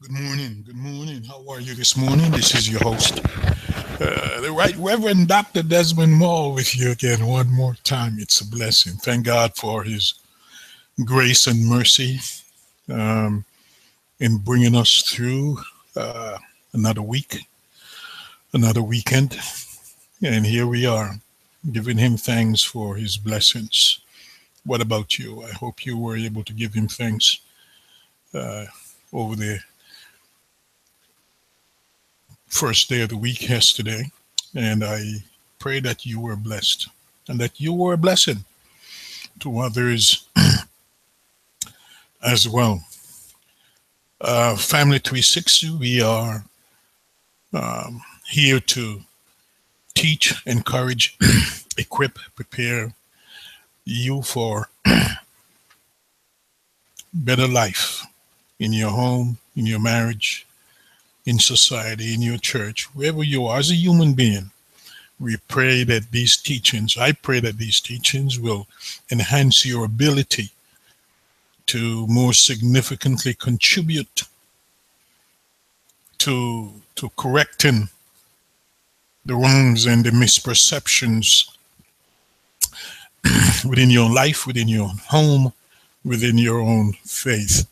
Good morning. Good morning. How are you this morning? This is your host, the Right Reverend Dr. Desmond Maul, with you again one more time. It's a blessing. Thank God for His grace and mercy um, in bringing us through another week, another weekend. And here we are, giving Him thanks for His blessings. What about you? I hope you were able to give Him thanks uh, over the first day of the week yesterday, and I pray that you were blessed and that you were a blessing to others as well. Family 360, we are here to teach, encourage, equip, prepare you for better life in your home, in your marriage, in society, in your church, wherever you are as a human being. We pray that these teachings, I pray that these teachings will enhance your ability to more significantly contribute to correcting the wrongs and the misperceptions within your life, within your home, within your own faith.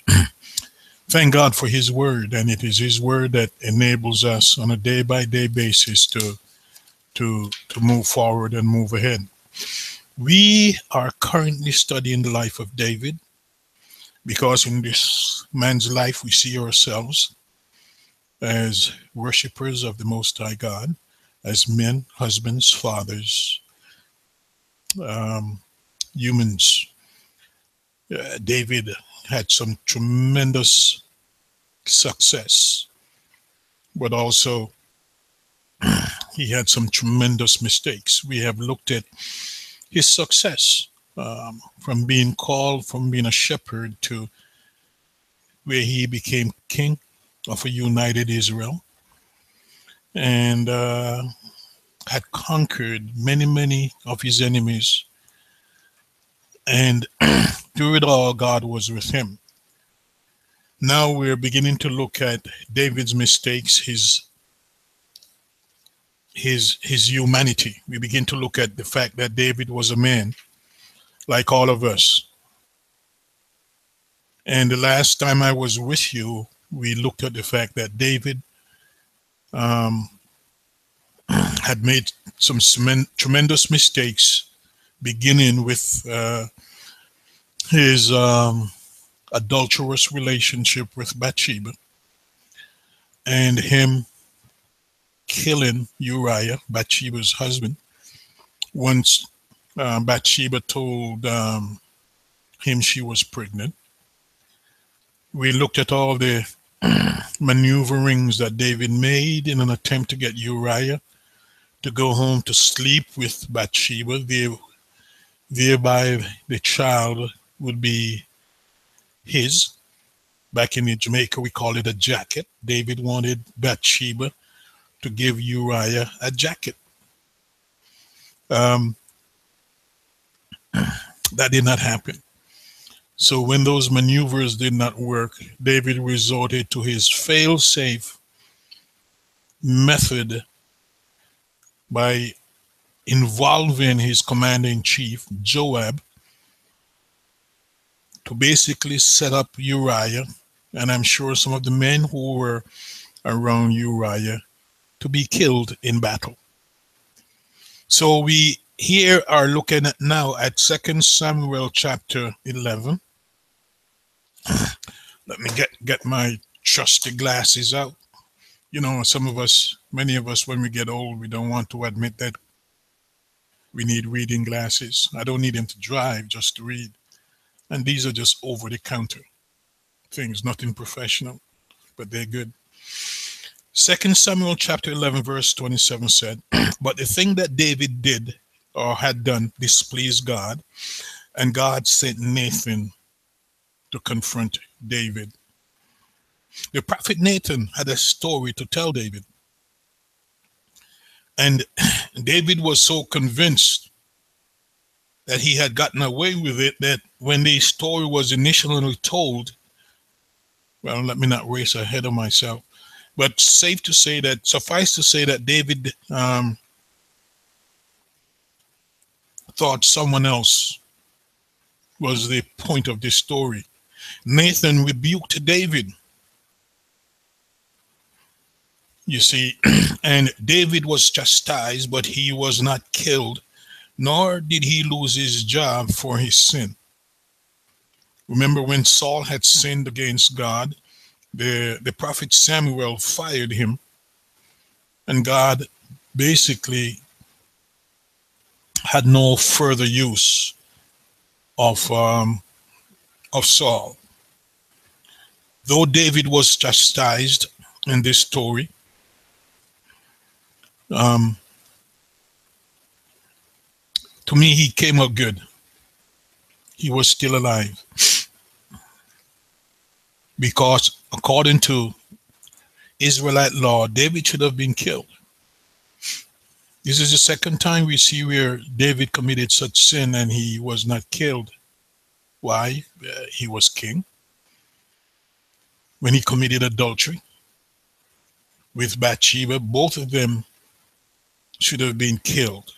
Thank God for His Word, and it is His Word that enables us on a day-by-day basis to move forward and move ahead. We are currently studying the life of David because in this man's life we see ourselves as worshippers of the Most High God, as men, husbands, fathers, um, humans. David had some tremendous success, but also he had some tremendous mistakes. We have looked at his success from being called, from being a shepherd to where he became king of a united Israel and had conquered many, many of his enemies. And through it all, God was with him. Now we're beginning to look at David's mistakes, his humanity. We begin to look at the fact that David was a man like all of us. And the last time I was with you, we looked at the fact that David um, had made some tremendous mistakes, beginning with his adulterous relationship with Bathsheba and him killing Uriah, Bathsheba's husband. Once Bathsheba told him she was pregnant, we looked at all the maneuverings that David made in an attempt to get Uriah to go home to sleep with Bathsheba. Thereby, the child would be his. Back in Jamaica, we call it a jacket. David wanted Bathsheba to give Uriah a jacket. Um, that did not happen. So when those maneuvers did not work, David resorted to his fail-safe method by involving his commander-in-chief, Joab, to basically set up Uriah, and I'm sure some of the men who were around Uriah, to be killed in battle. So we here are looking at now at 2 Samuel chapter 11. Let me get my trusty glasses out. You know, some of us, many of us, when we get old, we don't want to admit that we need reading glasses. I don't need them to drive, just to read. And these are just over the counter things, nothing professional, but they're good. 2 Samuel chapter 11 verse 27 said, but the thing that David did or had done displeased God, and God sent Nathan to confront David. The prophet Nathan had a story to tell David. And David was so convinced that he had gotten away with it that when the story was initially told, Well, let me not race ahead of myself. But suffice to say that David thought someone else was the point of this story. Nathan rebuked David, you see, and David was chastised, but he was not killed, nor did he lose his job for his sin. Remember when Saul had sinned against God, the prophet Samuel fired him, and God basically had no further use of Saul. Though David was chastised in this story, um, to me he came out good. He was still alive because according to Israelite law, David should have been killed. This is the second time we see where David committed such sin and he was not killed. Why? He was king. When he committed adultery with Bathsheba, both of them should have been killed.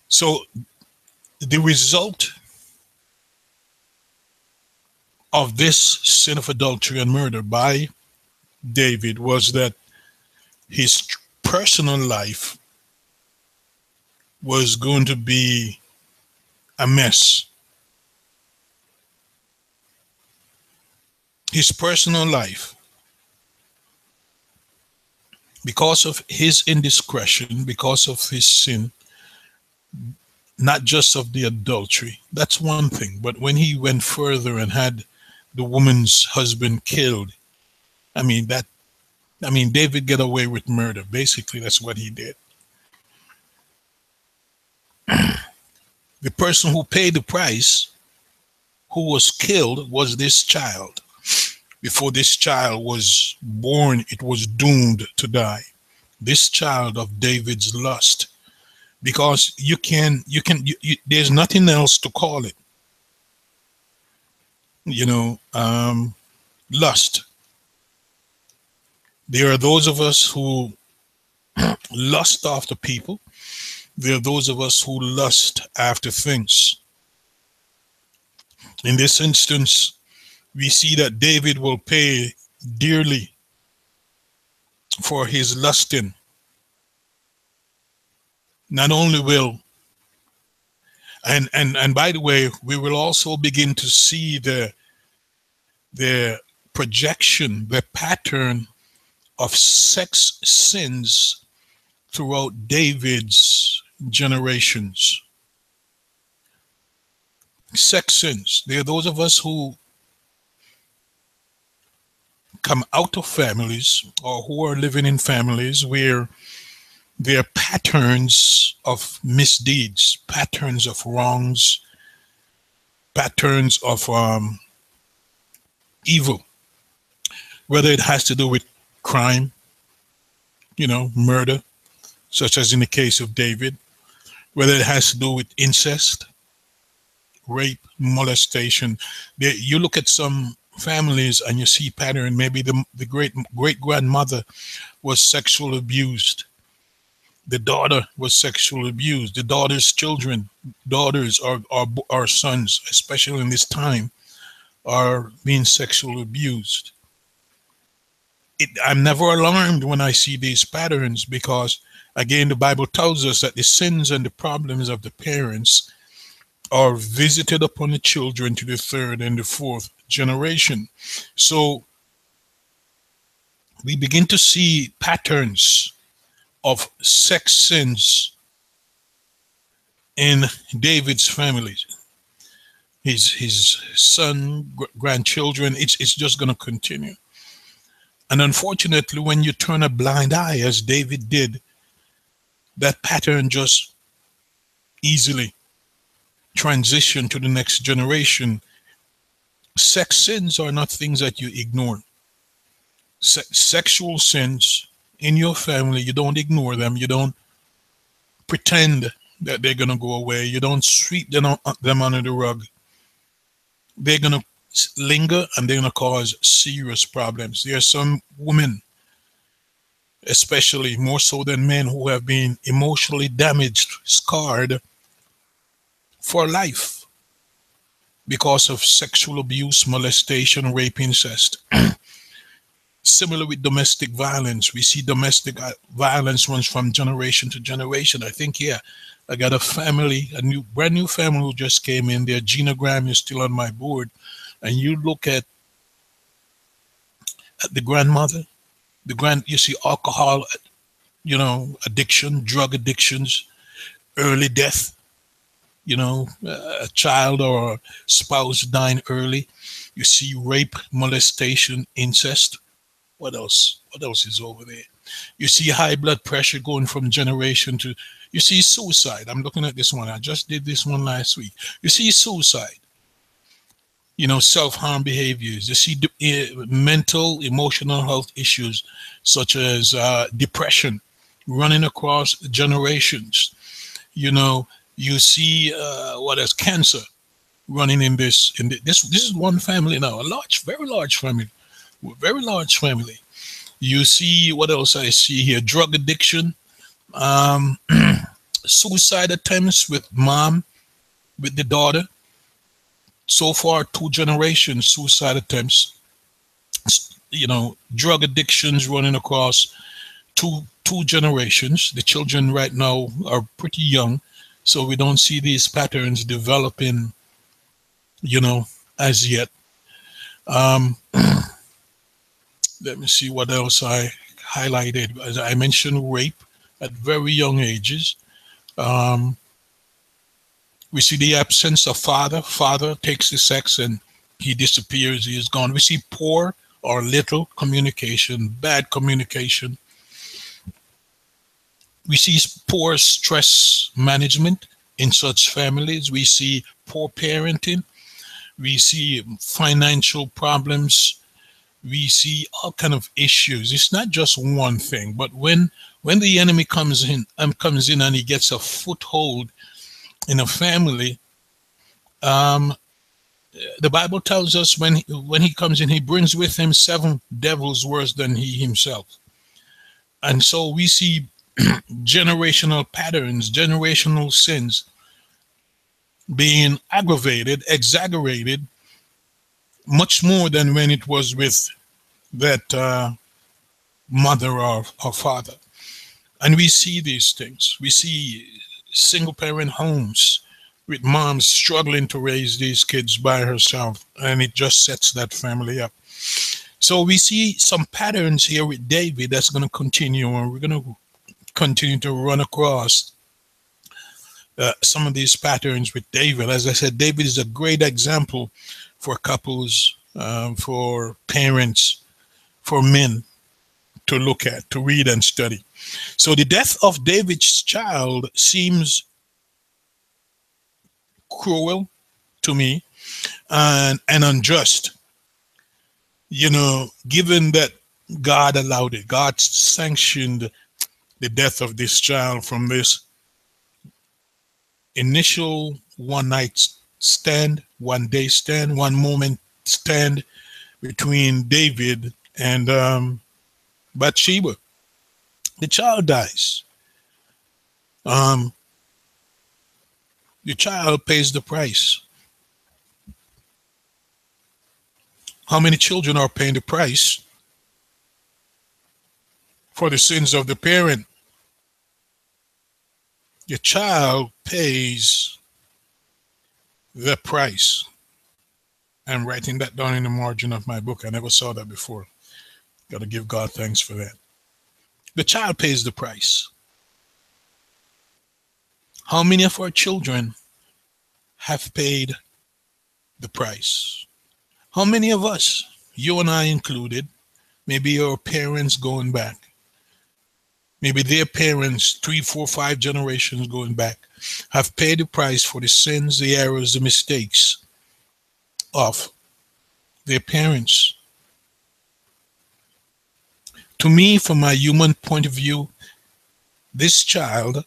So the result of this sin of adultery and murder by David was that his personal life was going to be a mess. His personal life, because of his indiscretion, because of his sin, not just of the adultery, that's one thing. But when he went further and had the woman's husband killed, David get away with murder. Basically, that's what he did. The person who paid the price, who was killed, was this child. Before this child was born, it was doomed to die. This child of David's lust, because there's nothing else to call it. Lust. There are those of us who lust after people. There are those of us who lust after things. In this instance, we see that David will pay dearly for his lusting. Not only will, and by the way, we will also begin to see the projection, the pattern of sex sins throughout David's generations. Sex sins. There are those of us who come out of families or who are living in families where there are patterns of misdeeds, patterns of wrongs, patterns of evil, whether it has to do with crime, murder, such as in the case of David, whether it has to do with incest, rape, molestation. You look at some families and you see pattern. Maybe the great grandmother was sexually abused. The daughter was sexually abused. The daughter's children, daughters or sons, especially in this time, are being sexually abused. I'm never alarmed when I see these patterns because, again, the Bible tells us that the sins and the problems of the parents are visited upon the children to the third and the fourth generation. So we begin to see patterns of sex sins in David's family. His son, grandchildren, it's just going to continue. And unfortunately, when you turn a blind eye, as David did, that pattern just easily transition to the next generation. Sex sins are not things that you ignore. Sexual sins in your family, you don't ignore them. You don't pretend that they're going to go away. You don't sweep them under the rug. They're going to linger and they're going to cause serious problems. There are some women, especially more so than men, who have been emotionally damaged, scarred for life because of sexual abuse, molestation, rape, incest. Similar with domestic violence, we see domestic violence runs from generation to generation. I think, yeah, I got a family, brand new family who just came in. Their genogram is still on my board, and you look at the grandmother, you see alcohol, addiction, drug addictions, early death. A child or a spouse dying early. You see rape, molestation, incest. What else? What else is over there? You see high blood pressure going from generation to, you see suicide. I'm looking at this one. I just did this one last week. You see suicide, self-harm behaviors. You see mental, emotional health issues such as depression running across generations. You see what is cancer running in this. This is one family now, a large, very large family, very large family. You see what else I see here? Drug addiction, um, suicide attempts with mom, with the daughter. So far, two generations suicide attempts. Drug addictions running across two generations. The children right now are pretty young, so we don't see these patterns developing, as yet. Um, Let me see what else I highlighted. As I mentioned, rape at very young ages. Um, we see the absence of father. Father takes the sex and he disappears. He is gone. We see poor or little communication, bad communication. We see poor stress management in such families. We see poor parenting. We see financial problems. We see all kind of issues. It's not just one thing, but when the enemy comes in and he gets a foothold in a family, um, the Bible tells us when he comes in, he brings with him 7 devils worse than he himself. And so we see generational patterns, generational sins being aggravated, exaggerated, much more than when it was with that mother or father. And we see these things. We see single parent homes with moms struggling to raise these kids by herself, and it just sets that family up. So we see some patterns here with David that's going to continue, and we're going to continue to run across some of these patterns with David. As I said, David is a great example for couples, for parents, for men to look at, to read and study. So the death of David's child seems cruel to me and unjust, given that God allowed it. God sanctioned the death of this child from this initial one night stand, one day stand, one moment stand between David and Bathsheba. The child dies. Um, the child pays the price. How many children are paying the price for the sins of the parent? The child pays the price. I'm writing that down in the margin of my book. I never saw that before. Got to give God thanks for that. The child pays the price. How many of our children have paid the price? How many of us, you and I included, maybe your parents going back, maybe their parents 3, 4, 5 generations going back, have paid the price for the sins, the errors, the mistakes of their parents? To me, from my human point of view, this child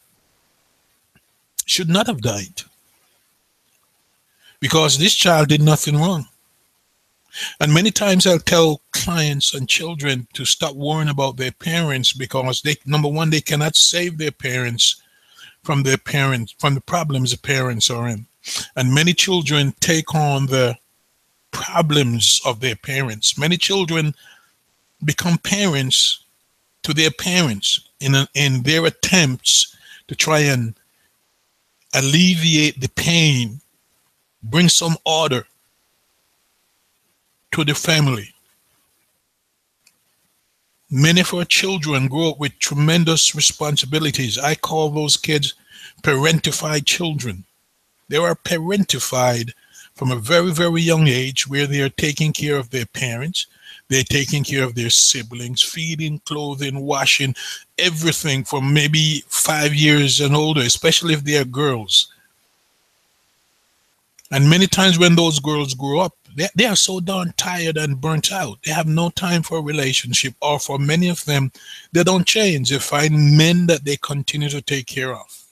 should not have died, because this child did nothing wrong. And many times I'll tell clients and children to stop worrying about their parents, because they, number one, they cannot save their parents from the problems the parents are in. And many children take on the problems of their parents. Many children become parents to their parents in their attempts to try and alleviate the pain, bring some order to the family. Many of our children grow up with tremendous responsibilities. I call those kids parentified children. They are parentified from a very, very young age, where they are taking care of their parents. They're taking care of their siblings, feeding, clothing, washing, everything from maybe 5 years and older, especially if they are girls. And many times when those girls grow up, they are so darn tired and burnt out. They have no time for a relationship, or for many of them, they don't change. They find men that they continue to take care of.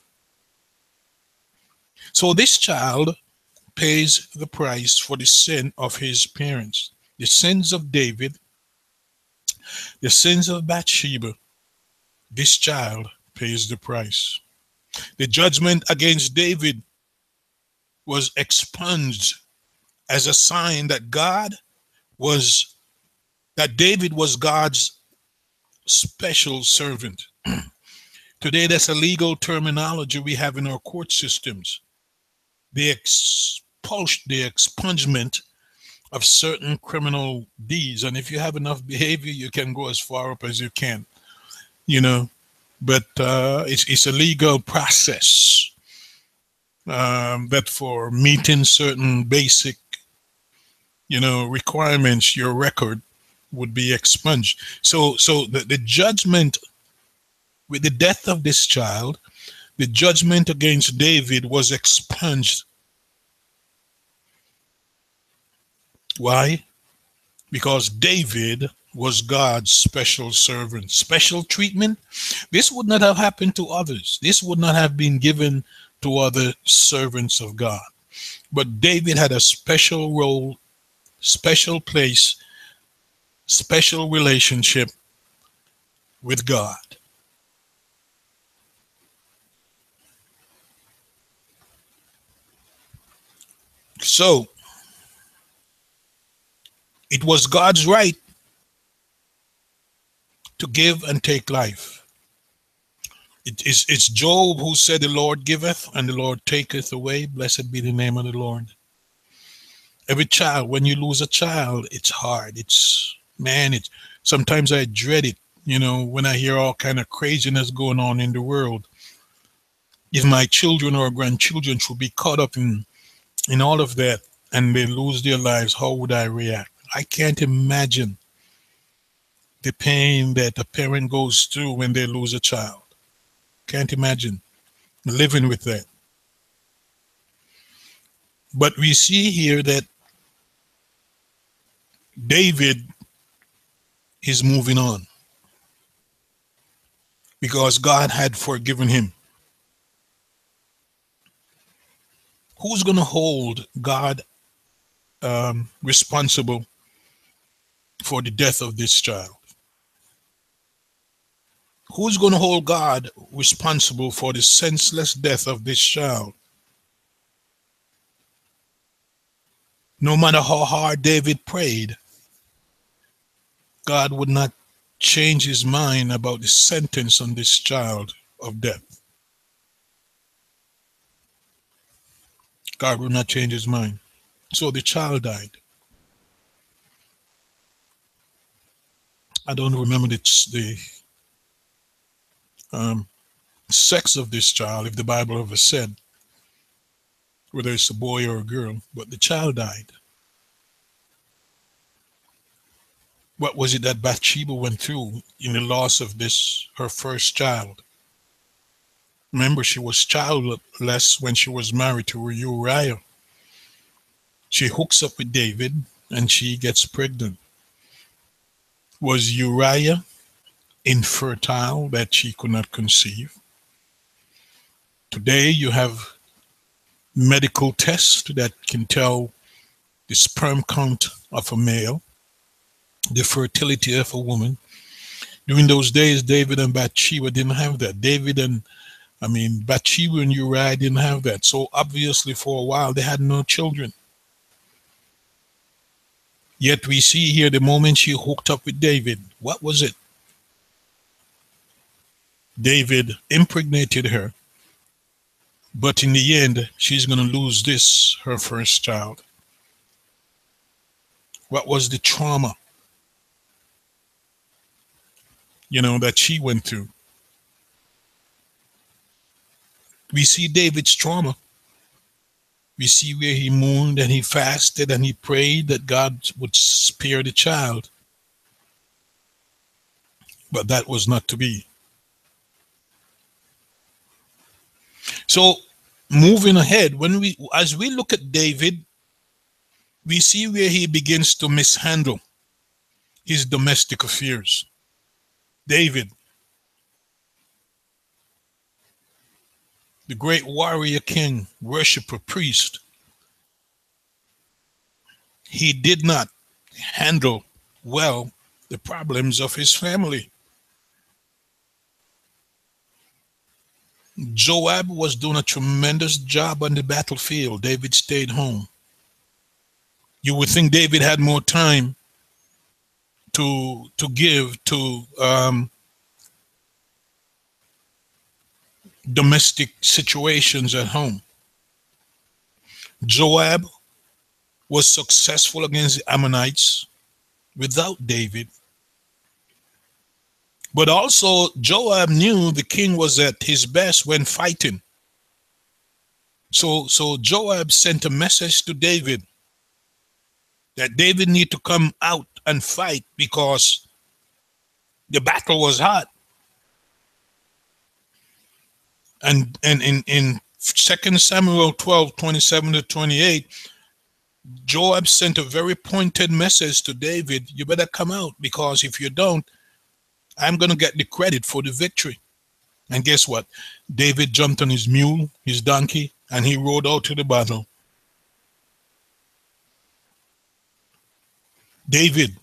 So this child pays the price for the sin of his parents. The sins of David, the sins of Bathsheba. This child pays the price. The judgment against David was expunged as a sign that David was God's special servant. Today, that's a legal terminology we have in our court systems. The expungement of certain criminal deeds. And if you have enough behavior, you can go as far up as you can, but it's a legal process that for meeting certain basic, requirements, your record would be expunged. So the judgment with the death of this child, the judgment against David was expunged. Why? Because David was God's special servant. Special treatment. This would not have happened to others. This would not have been given to other servants of God. But David had a special role, special place, special relationship with God. So it was God's right to give and take life. It's Job who said, "The Lord giveth and the Lord taketh away. Blessed be the name of the Lord." Every child, when you lose a child, it's hard. Sometimes I dread it, when I hear all kind of craziness going on in the world. If my children or grandchildren should be caught up in all of that and they lose their lives, how would I react? I can't imagine the pain that a parent goes through when they lose a child. Can't imagine living with that. But we see here that David is moving on because God had forgiven him. Who's going to hold God responsible for the death of this child? Who's going to hold God responsible for the senseless death of this child? No matter how hard David prayed, God would not change his mind about the sentence on this child of death. God would not change his mind. So the child died. I don't remember the sex of this child, if the Bible ever said whether it's a boy or a girl, but the child died. What was it that Bathsheba went through in the loss of her first child? Remember, she was childless when she was married to Uriah. She hooks up with David and she gets pregnant. Was Uriah infertile that she could not conceive? Today you have medical tests that can tell the sperm count of a male, the fertility of a woman. During those days, David and Bathsheba didn't have that. Bathsheba and Uriah didn't have that. So obviously for a while they had no children. Yet we see here the moment she hooked up with David, what was it? David impregnated her, but in the end, she's going to lose this, her first child. What was the trauma, that she went through? We see David's trauma. We see where he mourned and he fasted and he prayed that God would spare the child. But that was not to be. So moving ahead, as we look at David, we see where he begins to mishandle his domestic affairs. David, the great warrior king, worshiper, priest, he did not handle well the problems of his family. Joab was doing a tremendous job on the battlefield. David stayed home. You would think David had more time to give to domestic situations at home. Joab was successful against the Ammonites without David. But also Joab knew the king was at his best when fighting. So Joab sent a message to David that David need to come out and fight because the battle was hot. And in 2 Samuel 12:27-28, Joab sent a very pointed message to David. You better come out, because if you don't, I'm going to get the credit for the victory. And guess what? David jumped on his mule, his donkey, and he rode out to the battle. David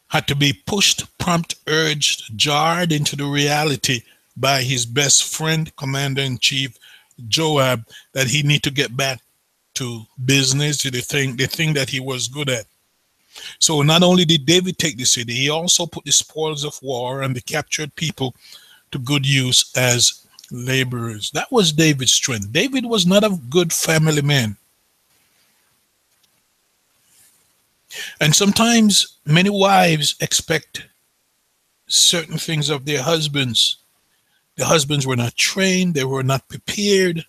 had to be pushed, prompted, urged, jarred into the reality by his best friend, Commander-in-Chief Joab, that he need to get back to business, to the thing that he was good at. So not only did David take the city, he also put the spoils of war and the captured people to good use as laborers. That was David's strength. David was not a good family man. And sometimes many wives expect certain things of their husbands. The husbands were not trained, they were not prepared.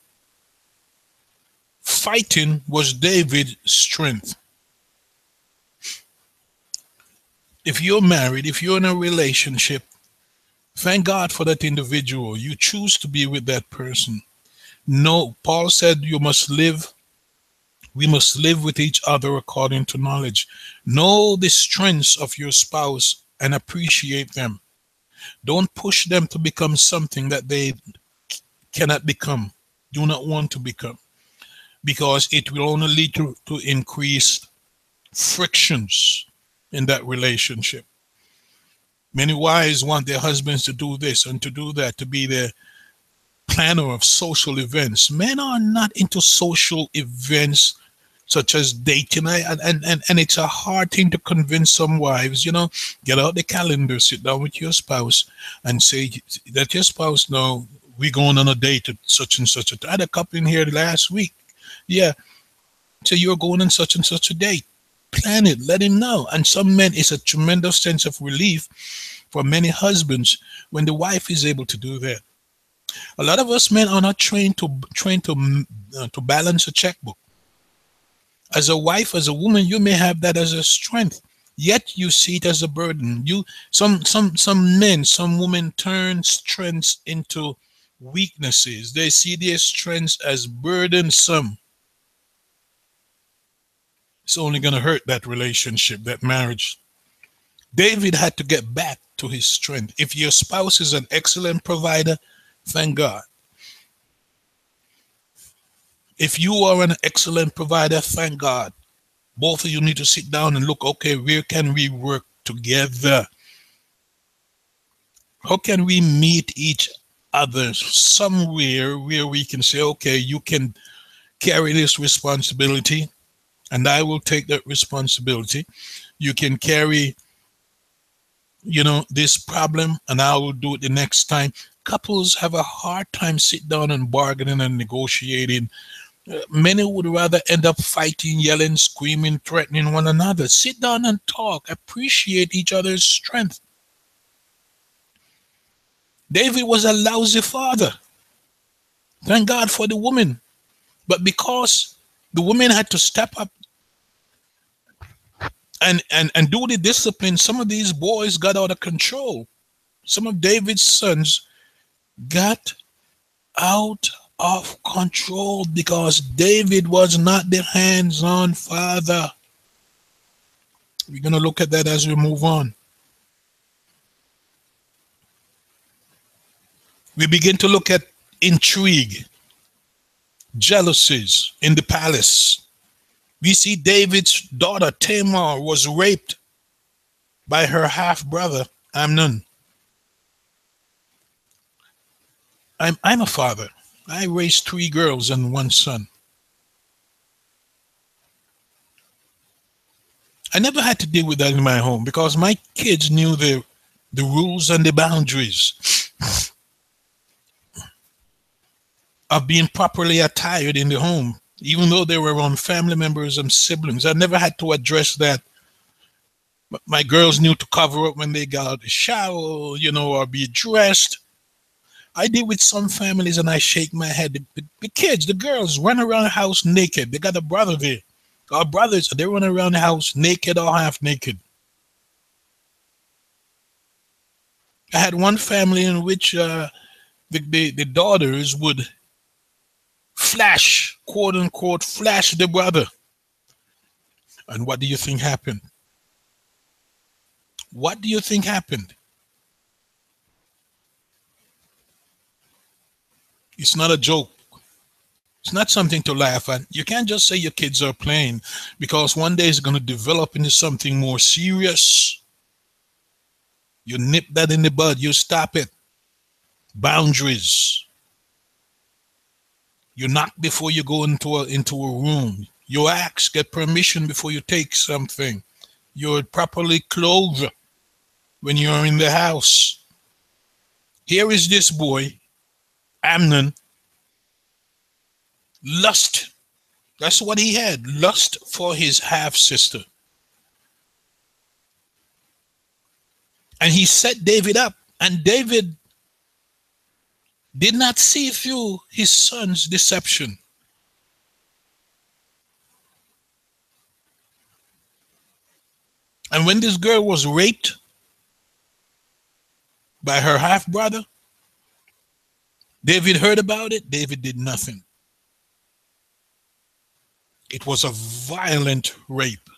Fighting was David's strength. If you're married, if you're in a relationship, thank God for that individual. You choose to be with that person. No, Paul said we must live with each other according to knowledge. Know the strengths of your spouse and appreciate them. Don't push them to become something that they cannot become, do not want to become, because it will only lead to increased frictions in that relationship. Many wives want their husbands to do this and to do that, to be the planner of social events. Men are not into social events such as dating, and it's a hard thing to convince some wives. Get out the calendar, sit down with your spouse and say that your spouse know we're going on a date at such and such. I had a couple in here last week. Yeah, so you're going on such and such a date. Plan it, let him know. And some men, it's a tremendous sense of relief for many husbands when the wife is able to do that. A lot of us men are not trained to balance a checkbook. As a wife, as a woman, you may have that as a strength, yet you see it as a burden. Some men, some women turn strengths into weaknesses. They see their strengths as burdensome. It's only going to hurt that relationship, that marriage. David had to get back to his strength. If your spouse is an excellent provider, thank God. If you are an excellent provider, thank God. Both of you need to sit down and look, okay, where can we work together? How can we meet each other somewhere where we can say, okay, you can carry this responsibility and I will take that responsibility. You can carry, this problem and I will do it the next time. Couples have a hard time sit down and bargaining and negotiating. Many would rather end up fighting, yelling, screaming, threatening one another. Sit down and talk. Appreciate each other's strength. David was a lousy father. Thank God for the woman. But because the woman had to step up and do the discipline, some of these boys got out of control. Some of David's sons got out of control because David was not the hands-on father. We're going to look at that as we move on. We begin to look at intrigue, jealousies in the palace. We see David's daughter Tamar was raped by her half-brother Amnon. I'm a father. I raised 3 girls and 1 son. I never had to deal with that in my home because my kids knew the rules and the boundaries of being properly attired in the home, even though they were around family members and siblings. I never had to address that. My girls knew to cover up when they got out of the shower, or be dressed. I deal with some families and I shake my head. The kids, the girls run around the house naked. They got a brother there. Our brothers, they run around the house naked or half naked. I had one family in which the daughters would flash, quote unquote, flash the brother. And what do you think happened? What do you think happened? It's not a joke. It's not something to laugh at. You can't just say your kids are playing because one day it's going to develop into something more serious. You nip that in the bud. You stop it. Boundaries. You knock before you go into a room. You ask, get permission before you take something. You're properly clothed when you're in the house. Here is this boy, Amnon. Lust. That's what he had. Lust for his half-sister. And he set David up. And David did not see through his son's deception. And when this girl was raped by her half-brother, David heard about it. David did nothing. It was a violent rape.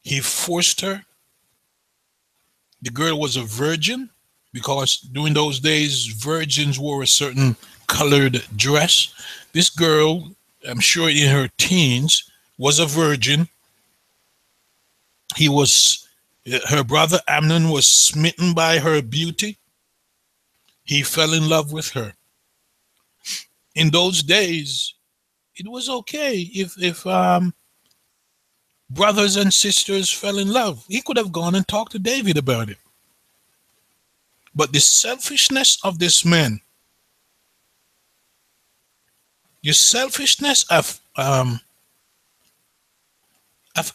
He forced her. The girl was a virgin because during those days, virgins wore a certain colored dress. This girl, I'm sure in her teens, was a virgin. Her brother Amnon was smitten by her beauty. He fell in love with her. In those days, it was okay if brothers and sisters fell in love. He could have gone and talked to David about it. But the selfishness of this man, the selfishness of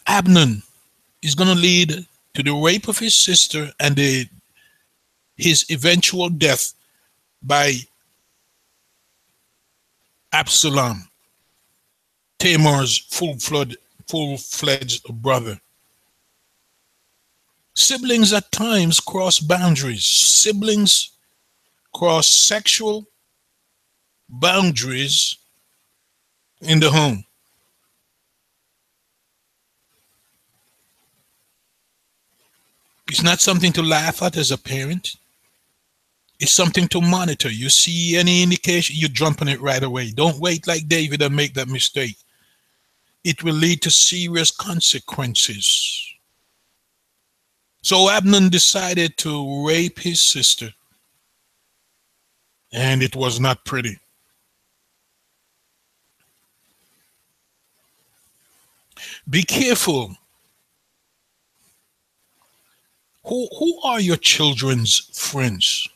Amnon is going to lead to the rape of his sister and his eventual death by Absalom, Tamar's full-fledged brother. Siblings at times cross boundaries. Siblings cross sexual boundaries in the home. It's not something to laugh at as a parent. It's something to monitor. You see any indication, you jump on it right away. Don't wait like David and make that mistake. It will lead to serious consequences. So Abner decided to rape his sister, and it was not pretty. Be careful. Who are your children's friends?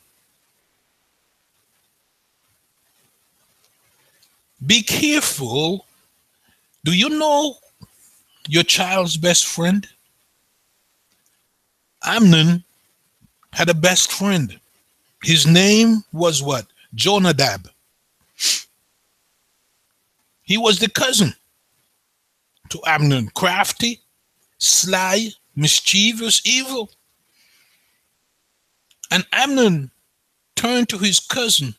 Be careful. Do you know your child's best friend? Amnon had a best friend. His name was what? Jonadab. He was the cousin to Amnon. Crafty, sly, mischievous, evil. And Amnon turned to his cousin,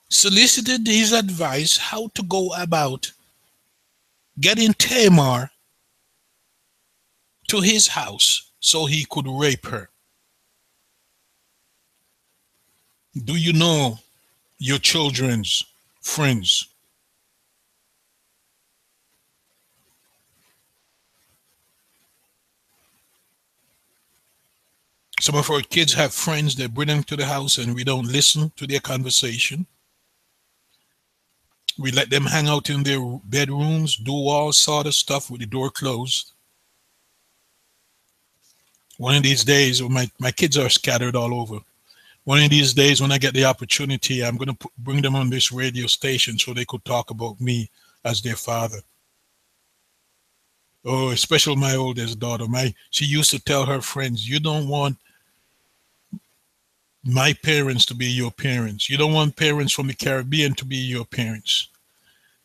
solicited his advice how to go about getting Tamar to his house so he could rape her. Do you know your children's friends? Some of our kids have friends that bring them to the house and we don't listen to their conversation. We let them hang out in their bedrooms, do all sort of stuff with the door closed. One of these days, my kids are scattered all over. One of these days, when I get the opportunity, I'm going to bring them on this radio station so they could talk about me as their father. Oh, especially my oldest daughter. She used to tell her friends, you don't want my parents to be your parents. You don't want parents from the Caribbean to be your parents.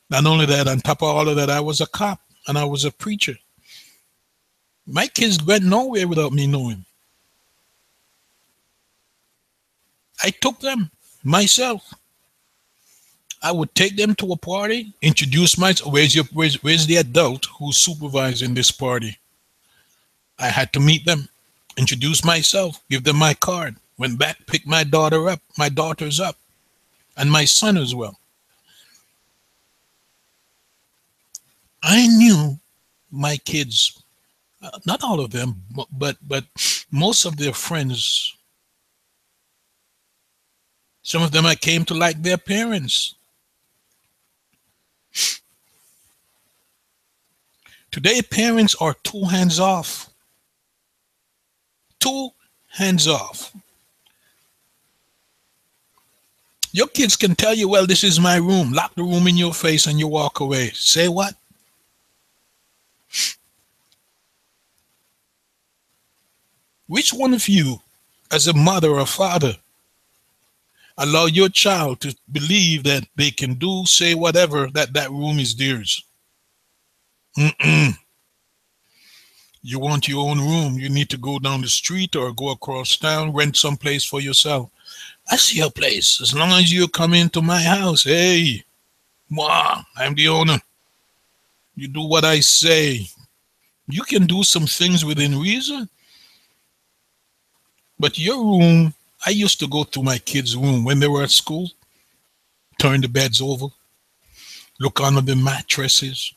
Not only that, on top of all of that, I was a cop and I was a preacher. My kids went nowhere without me knowing. I took them myself. I would take them to a party, introduce myself. Where's the adult who's supervising this party? I had to meet them, introduce myself, give them my card. Went back, picked my daughters up, and my son as well. I knew my kids, not all of them, but most of their friends. Some of them I came to like their parents. Today, parents are too hands off. Too hands off. Your kids can tell you, well, this is my room. Lock the room in your face and you walk away. Say what? Which one of you, as a mother or father, allow your child to believe that they can do, say whatever, that room is theirs? You want your own room, you need to go down the street or go across town, rent some place for yourself. That's your place. As long as you come into my house, hey, Ma, I'm the owner. You do what I say. You can do some things within reason. But your room, I used to go to my kids' room when they were at school, turn the beds over, look under the mattresses,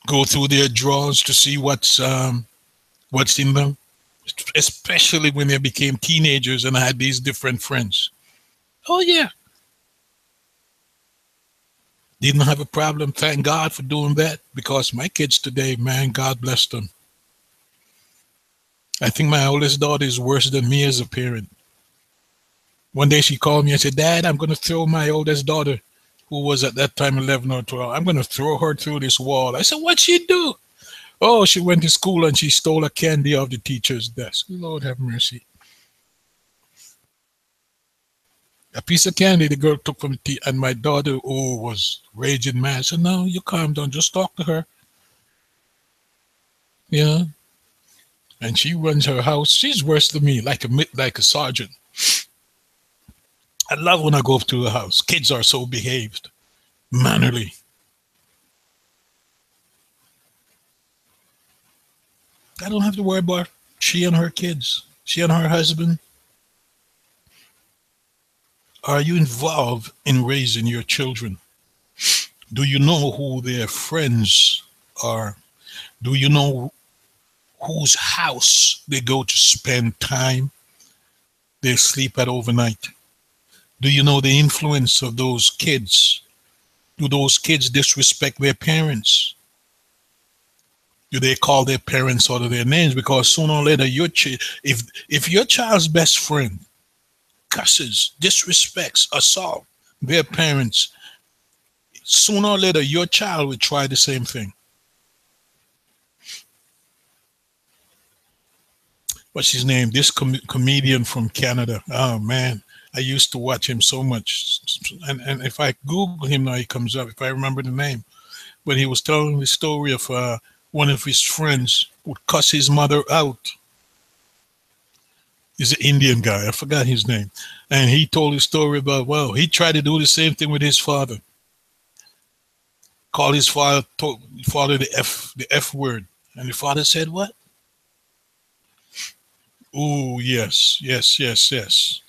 go through their drawers to see what's in them, especially when they became teenagers and I had these different friends. Oh, yeah. Didn't have a problem. Thank God for doing that, because my kids today, man, God bless them. I think my oldest daughter is worse than me as a parent. One day she called me and said, Dad, I'm going to throw my oldest daughter, who was at that time 11 or 12, I'm going to throw her through this wall. I said, what'd she do? Oh, she went to school and she stole a candy off the teacher's desk. Lord have mercy. A piece of candy the girl took from the teacher, and my daughter, was raging mad. I said, no, you calm down. Just talk to her. Yeah. And she runs her house. She's worse than me, like a sergeant. I love when I go up to the house. Kids are so behaved, mannerly. I don't have to worry about She and her kids, she and her husband. Are you involved in raising your children? Do you know who their friends are? Do you know whose house they go to spend time? They sleep at overnight. Do you know the influence of those kids? Do those kids disrespect their parents? Do they call their parents out of their names? Because sooner or later, if your child's best friend cusses, disrespects, assault their parents, sooner or later your child will try the same thing. What's his name? This comedian from Canada. Oh man, I used to watch him so much. And if I Google him now, he comes up. If I remember the name, but he was telling the story of one of his friends would cuss his mother out. He's an Indian guy. I forgot his name, and he told his story about he tried to do the same thing with his father. Call his father the F word, and the father said what? Oh yes, yes, yes, yes.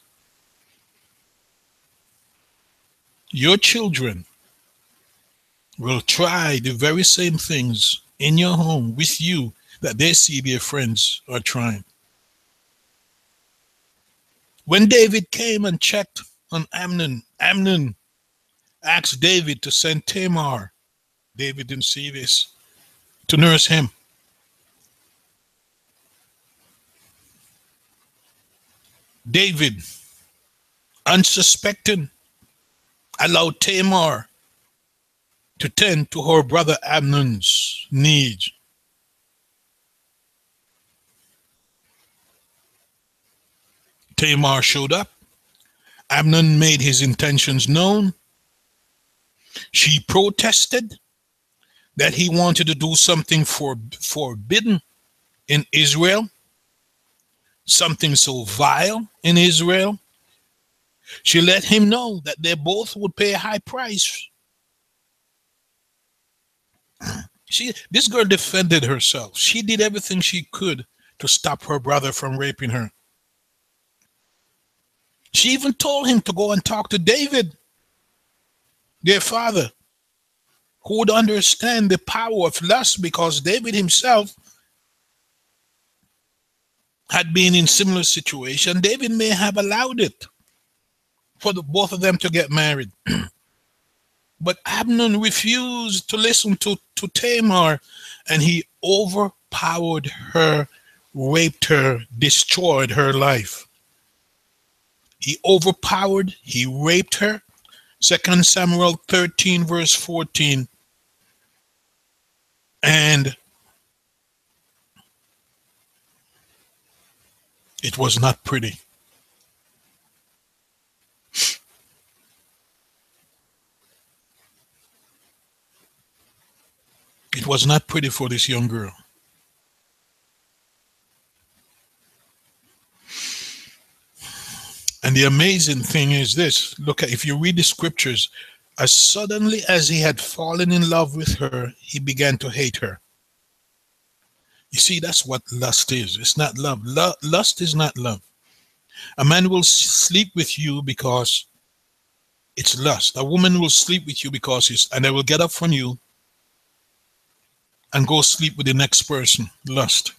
Your children will try the very same things in your home with you that they see their friends are trying. When David came and checked on Amnon, Amnon asked David to send Tamar. David didn't see this, to nurse him. David, unsuspecting, allowed Tamar to tend to her brother Amnon's needs. Tamar showed up. Amnon made his intentions known. She protested that he wanted to do something forbidden in Israel, something so vile in Israel. She let him know that they both would pay a high price. This girl defended herself. She did everything she could to stop her brother from raping her. She even told him to go and talk to David, their father, who would understand the power of lust, because David himself had been in similar situation. David may have allowed it for both of them to get married. But Amnon refused to listen to Tamar, and he overpowered her, raped her, destroyed her life. He overpowered, he raped her. 2 Samuel 13 verse 14. And it was not pretty. It was not pretty for this young girl. And the amazing thing is this. Look, if you read the scriptures, as suddenly as he had fallen in love with her, he began to hate her. You see, that's what lust is. It's not love. Lust is not love. A man will sleep with you because it's lust. A woman will sleep with you because and they will get up from you and go sleep with the next person. Lust.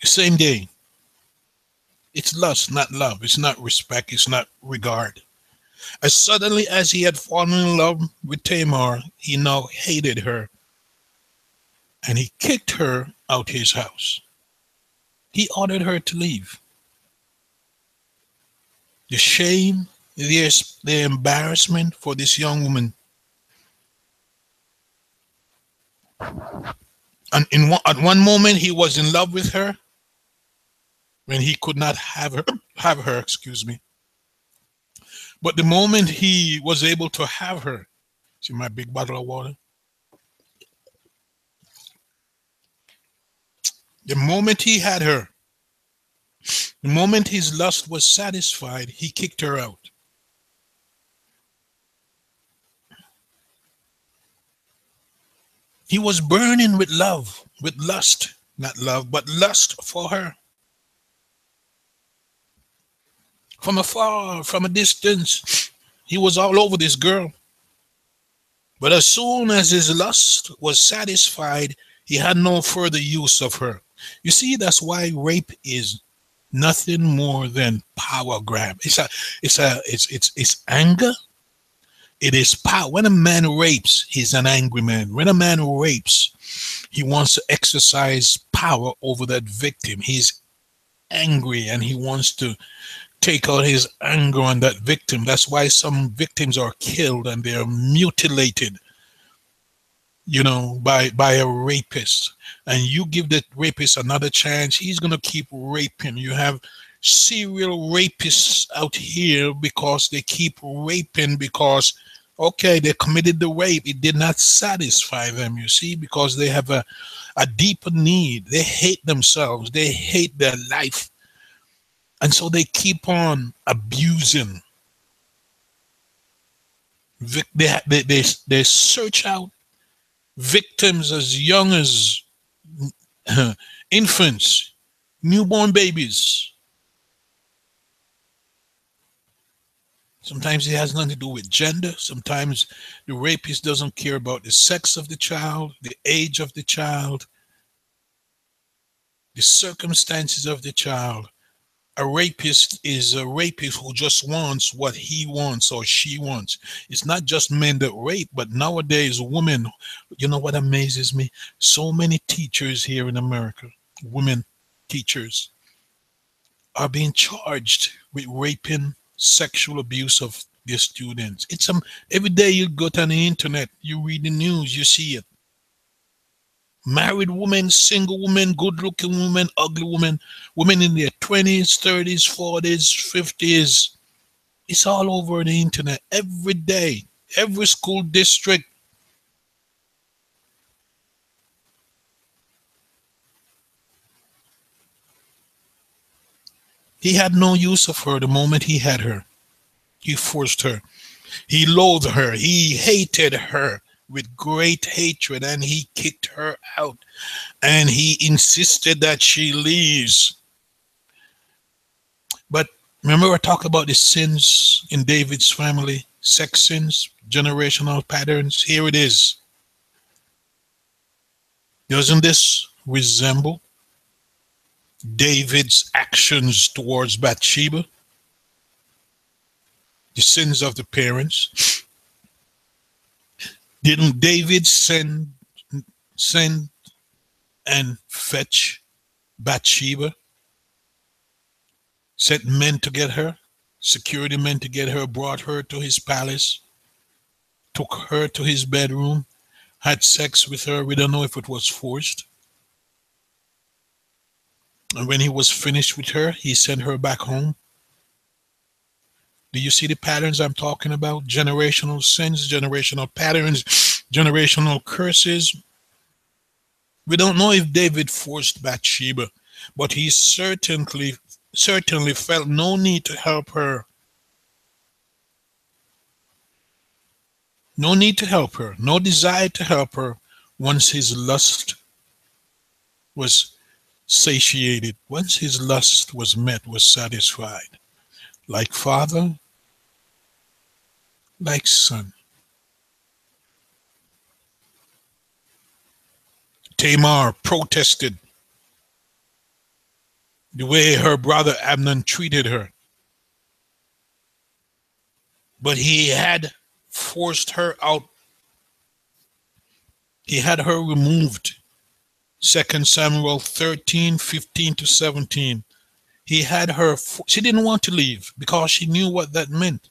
The same day. It's lust, not love. It's not respect. It's not regard. As suddenly as he had fallen in love with Tamar, he now hated her, and he kicked her out his house. He ordered her to leave. The shame, the embarrassment for this young woman. And at one moment he was in love with her, when he could not have her, excuse me. But the moment he was able to have her, see my big bottle of water? The moment he had her, the moment his lust was satisfied, he kicked her out. He was burning with love, with lust, not love, but lust for her. From afar, from a distance, he was all over this girl. But as soon as his lust was satisfied, he had no further use of her. You see, that's why rape is nothing more than power grab. It's anger. It is power. When a man rapes, he's an angry man. When a man rapes, he wants to exercise power over that victim. He's angry and he wants to take out his anger on that victim. That's why some victims are killed and they are mutilated, by a rapist. And you give that rapist another chance, he's going to keep raping. You have serial rapists out here because they keep raping because, okay, they committed the rape. It did not satisfy them, you see, because they have a deeper need. They hate themselves. They hate their life. And so they keep on abusing. They search out victims as young as infants, newborn babies. Sometimes it has nothing to do with gender. Sometimes the rapist doesn't care about the sex of the child, the age of the child, the circumstances of the child. A rapist is a rapist who just wants what he wants or she wants. It's not just men that rape, but nowadays women. You know what amazes me? So many teachers here in America, women teachers, are being charged with raping, sexual abuse of their students. Every day you go to the internet, you read the news, you see it. Married women, single women, good-looking women, ugly women, women in their 20s, 30s, 40s, 50s. It's all over the internet every day, every school district. He had no use of her the moment he had her. He forced her. He loathed her. He hated her with great hatred, and he kicked her out. And he insisted that she leaves. But remember I talked about the sins in David's family, sex sins, generational patterns. Here it is. Doesn't this resemble David's actions towards Bathsheba? The sins of the parents. Didn't David send and fetch Bathsheba? Sent men to get her, security men to get her, brought her to his palace, took her to his bedroom, had sex with her. We don't know if it was forced. And when he was finished with her, he sent her back home. Do you see the patterns I'm talking about? Generational sins, generational patterns, generational curses. We don't know if David forced Bathsheba, but he certainly felt no need to help her. No need to help her, no desire to help her once his lust was satiated, once his lust was met, was satisfied. Like father, like son. Tamar protested the way her brother Amnon treated her. But he had forced her out. He had her removed. 2 Samuel 13:15-17. He had her, she didn't want to leave because she knew what that meant.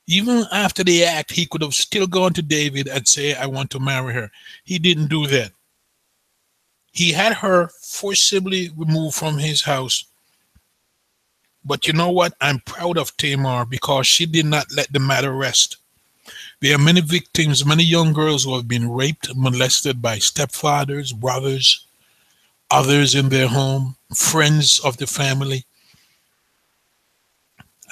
Even after the act, he could have still gone to David and say, I want to marry her. He didn't do that. He had her forcibly removed from his house. But you know what? I'm proud of Tamar because she did not let the matter rest. There are many victims, many young girls who have been raped, molested by stepfathers, brothers, others in their home, friends of the family,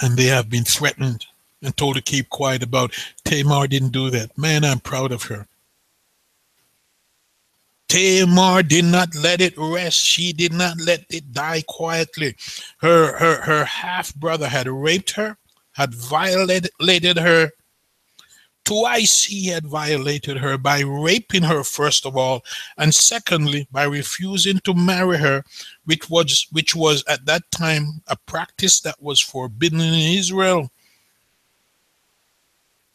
and they have been threatened and told to keep quiet about. Tamar didn't do that. Man, I'm proud of her. Tamar did not let it rest. She did not let it die quietly. Her half brother had raped her, had violated her. Twice he had violated her by raping her, first of all, and secondly, by refusing to marry her, which was at that time a practice that was forbidden in Israel.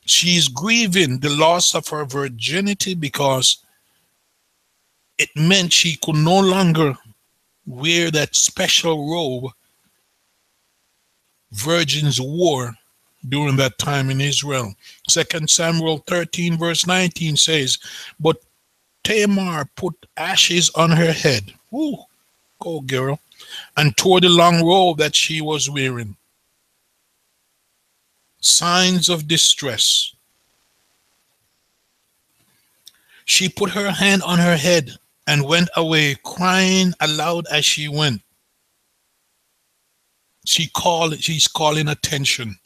She is grieving the loss of her virginity because it meant she could no longer wear that special robe virgins wore during that time in Israel. 2 Samuel 13 verse 19 says, but Tamar put ashes on her head. Ooh, go girl. And tore the long robe that she was wearing. Signs of distress. She put her hand on her head and went away, crying aloud as she went. She's calling attention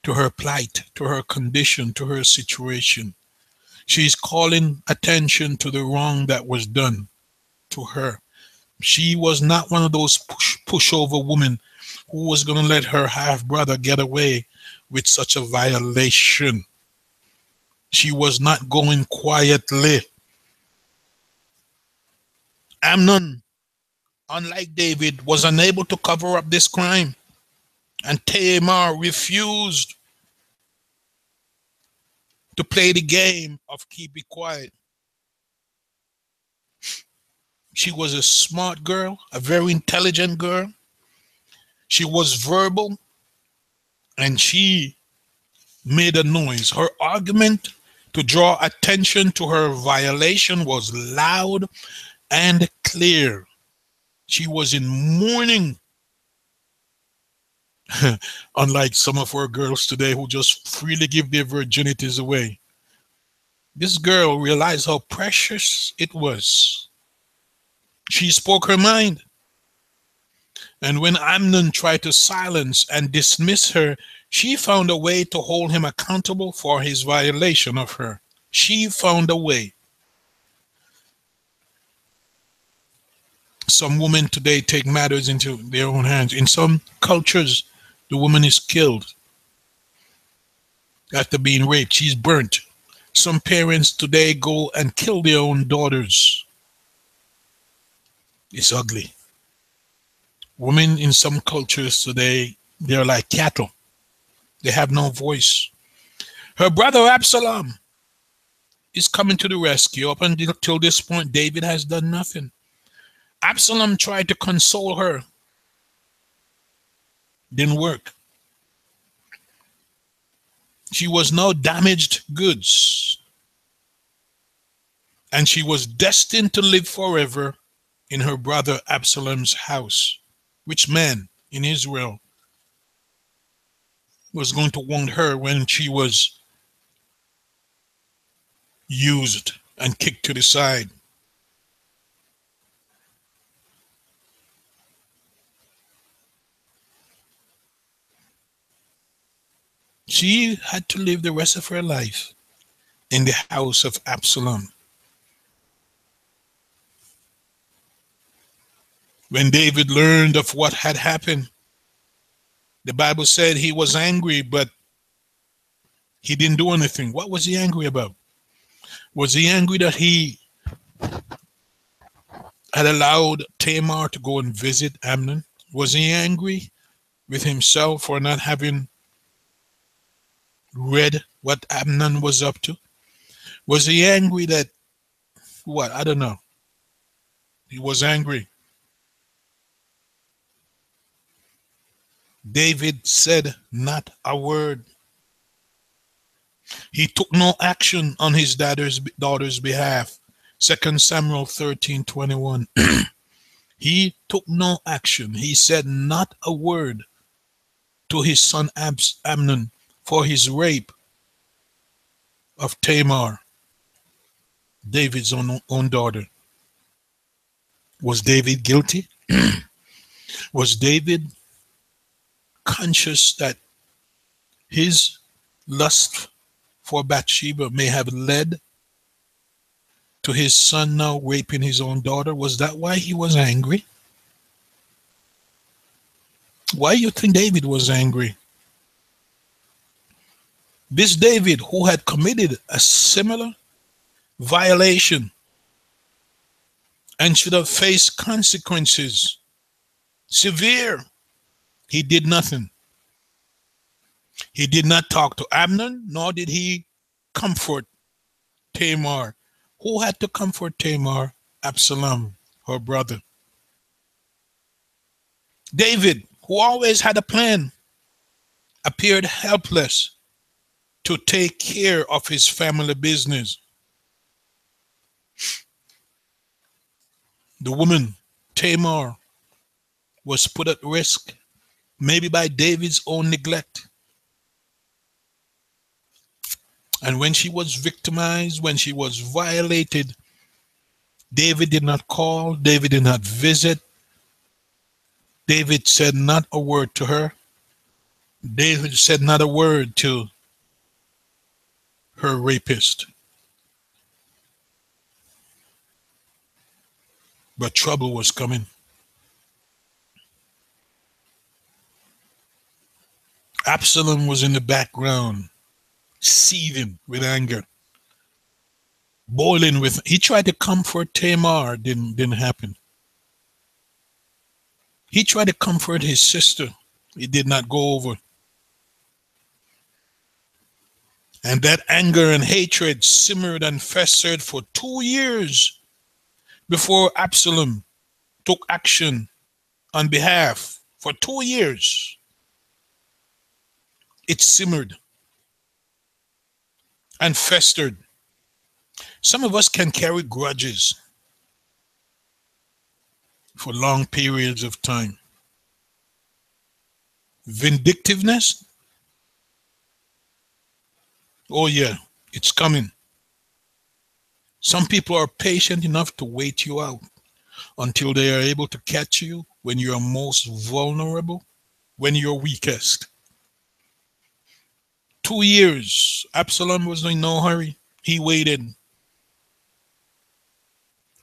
to her plight, to her condition, to her situation. She's calling attention to the wrong that was done to her. She was not one of those pushover women who was going to let her half brother get away with such a violation. She was not going quietly. Amnon, unlike David, was unable to cover up this crime, and Tamar refused to play the game of keep it quiet. She was a smart girl, a very intelligent girl. She was verbal, and she made a noise. Her argument to draw attention to her violation was loud and clear. She was in mourning. Unlike some of our girls today who just freely give their virginities away. This girl realized how precious it was. She spoke her mind. And when Amnon tried to silence and dismiss her, she found a way to hold him accountable for his violation of her. She found a way. Some women today take matters into their own hands. In some cultures, the woman is killed after being raped. She's burnt. Some parents today go and kill their own daughters. It's ugly. Women in some cultures today, they're like cattle. They have no voice. Her brother Absalom is coming to the rescue. Up until this point, David has done nothing. Absalom tried to console her. Didn't work. She was now damaged goods. And she was destined to live forever in her brother Absalom's house. Which man in Israel was going to want her when she was used and kicked to the side? She had to live the rest of her life in the house of Absalom. When David learned of what had happened, the Bible said he was angry, but he didn't do anything. What was he angry about? Was he angry that he had allowed Tamar to go and visit Amnon? Was he angry with himself for not having read what Amnon was up to? Was he angry that, what? I don't know. He was angry. David said not a word. He took no action on his daughter's behalf. 2 Samuel 13:21. He took no action. He said not a word to his son Amnon for his rape of Tamar, David's own daughter. Was David guilty? Was David conscious that his lust for Bathsheba may have led to his son now raping his own daughter? Was that why he was angry? Why you think David was angry? This David who had committed a similar violation and should have faced consequences, severe, he did nothing. He did not talk to Amnon, nor did he comfort Tamar. Who had to comfort Tamar? Absalom, her brother. David, who always had a plan, appeared helpless to take care of his family business. The woman, Tamar, was put at risk, maybe by David's own neglect. And when she was victimized, when she was violated, David did not call, David did not visit. David said not a word to her. David said not a word to her rapist. But trouble was coming. Absalom was in the background, seething with anger, boiling with. He tried to comfort Tamar, didn't happen. He tried to comfort his sister. It did not go over. And that anger and hatred simmered and festered for 2 years before Absalom took action on behalf. For 2 years, it simmered and festered. Some of us can carry grudges for long periods of time. Vindictiveness? Oh yeah, it's coming. Some people are patient enough to wait you out until they are able to catch you when you are most vulnerable, when you're weakest. 2 years, Absalom was in no hurry. He waited.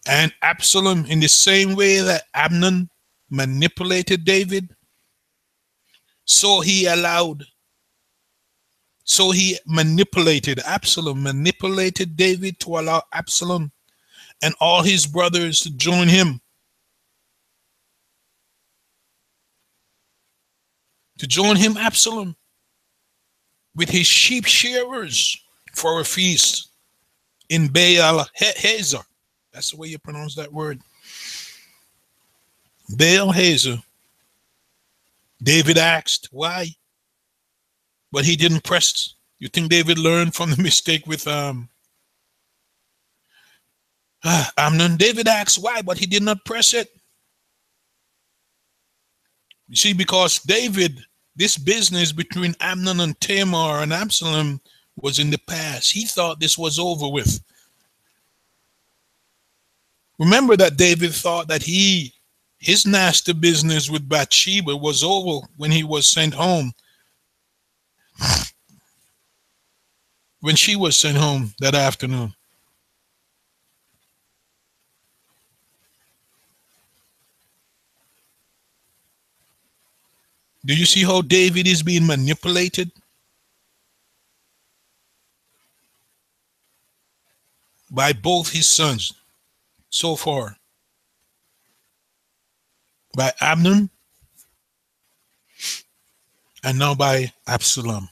And Absalom, in the same way that Amnon manipulated David, Absalom manipulated David to allow Absalom and all his brothers to join him. Absalom, with his sheep shearers for a feast in Baal Hazor. That's the way you pronounce that word. Baal Hazor. David asked why, but he didn't press. You think David learned from the mistake with Amnon? David asked why, but he did not press it. You see, because David, this business between Amnon and Tamar and Absalom was in the past. He thought this was over with. Remember that David thought that his nasty business with Bathsheba was over when he was sent home. When she was sent home that afternoon. Do you see how David is being manipulated? By both his sons so far. By Amnon and now by Absalom.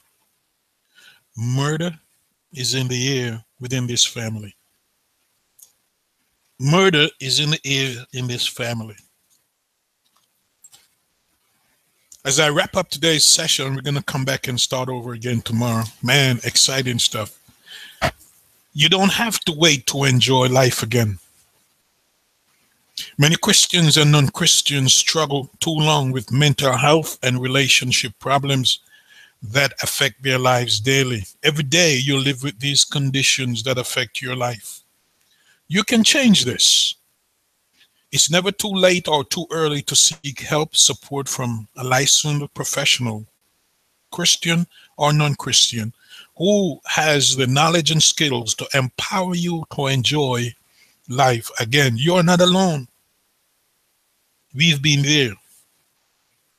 Murder is in the air within this family. Murder is in the air in this family. As I wrap up today's session, we're going to come back and start over again tomorrow. Man, exciting stuff. You don't have to wait to enjoy life again. Many Christians and non-Christians struggle too long with mental health and relationship problems that affect their lives daily. Every day you live with these conditions that affect your life. You can change this. It's never too late or too early to seek help, support from a licensed professional, Christian or non-Christian, who has the knowledge and skills to empower you to enjoy life again. You're not alone. We've been there.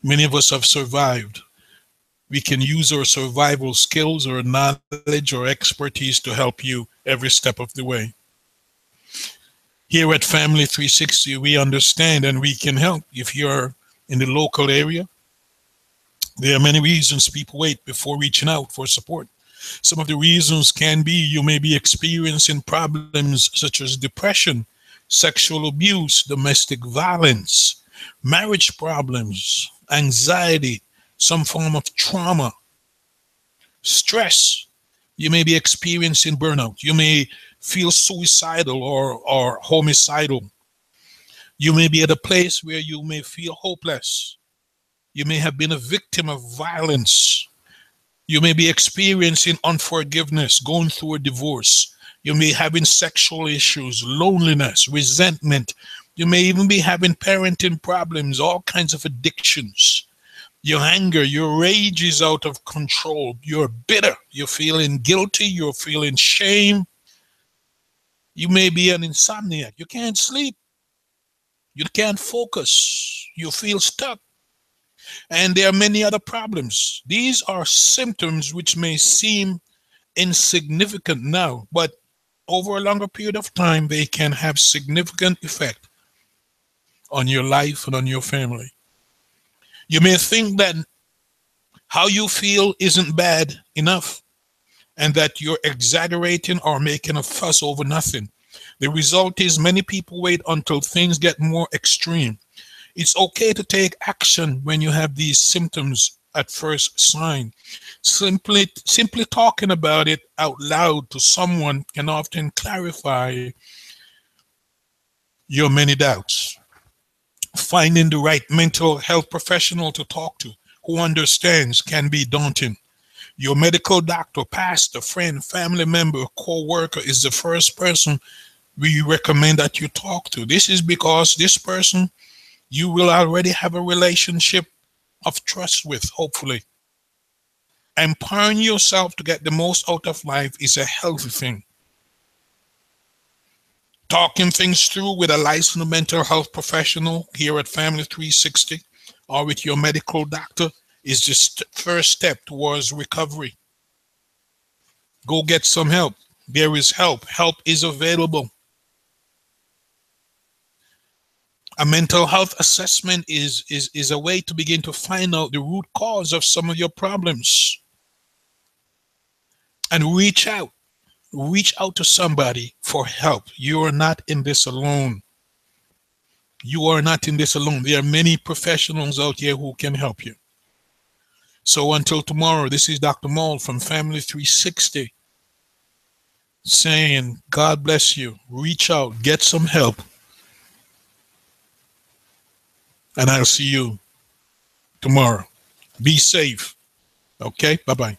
Many of us have survived. We can use our survival skills or knowledge or expertise to help you every step of the way. Here at Family 360, we understand and we can help. If you're in the local area, there are many reasons people wait before reaching out for support. Some of the reasons can be you may be experiencing problems such as depression, sexual abuse, domestic violence, marriage problems, anxiety, some form of trauma, stress. You may be experiencing burnout. You may feel suicidal or homicidal. You may be at a place where you may feel hopeless. You may have been a victim of violence. You may be experiencing unforgiveness, going through a divorce. You may be having sexual issues, loneliness, resentment. You may even be having parenting problems, all kinds of addictions. Your anger, your rage is out of control. You're bitter. You're feeling guilty. You're feeling shame. You may be an insomniac. You can't sleep. You can't focus. You feel stuck. And there are many other problems. These are symptoms which may seem insignificant now, but over a longer period of time, they can have significant effect on your life and on your family. You may think that how you feel isn't bad enough and that you're exaggerating or making a fuss over nothing. The result is many people wait until things get more extreme. It's okay to take action when you have these symptoms at first sign. Simply talking about it out loud to someone can often clarify your many doubts. Finding the right mental health professional to talk to who understands can be daunting. Your medical doctor, pastor, friend, family member, co-worker is the first person we recommend that you talk to. This is because this person you will already have a relationship of trust with, hopefully. Empowering yourself to get the most out of life is a healthy thing. Talking things through with a licensed mental health professional here at Family 360 or with your medical doctor is the first step towards recovery. Go get some help. There is help. Help is available. A mental health assessment is a way to begin to find out the root cause of some of your problems. And reach out. Reach out to somebody for help. You are not in this alone. You are not in this alone. There are many professionals out here who can help you. So until tomorrow, this is Dr. Maul from Family 360 saying, God bless you. Reach out, get some help. And I'll see you tomorrow. Be safe. Okay? Bye-bye.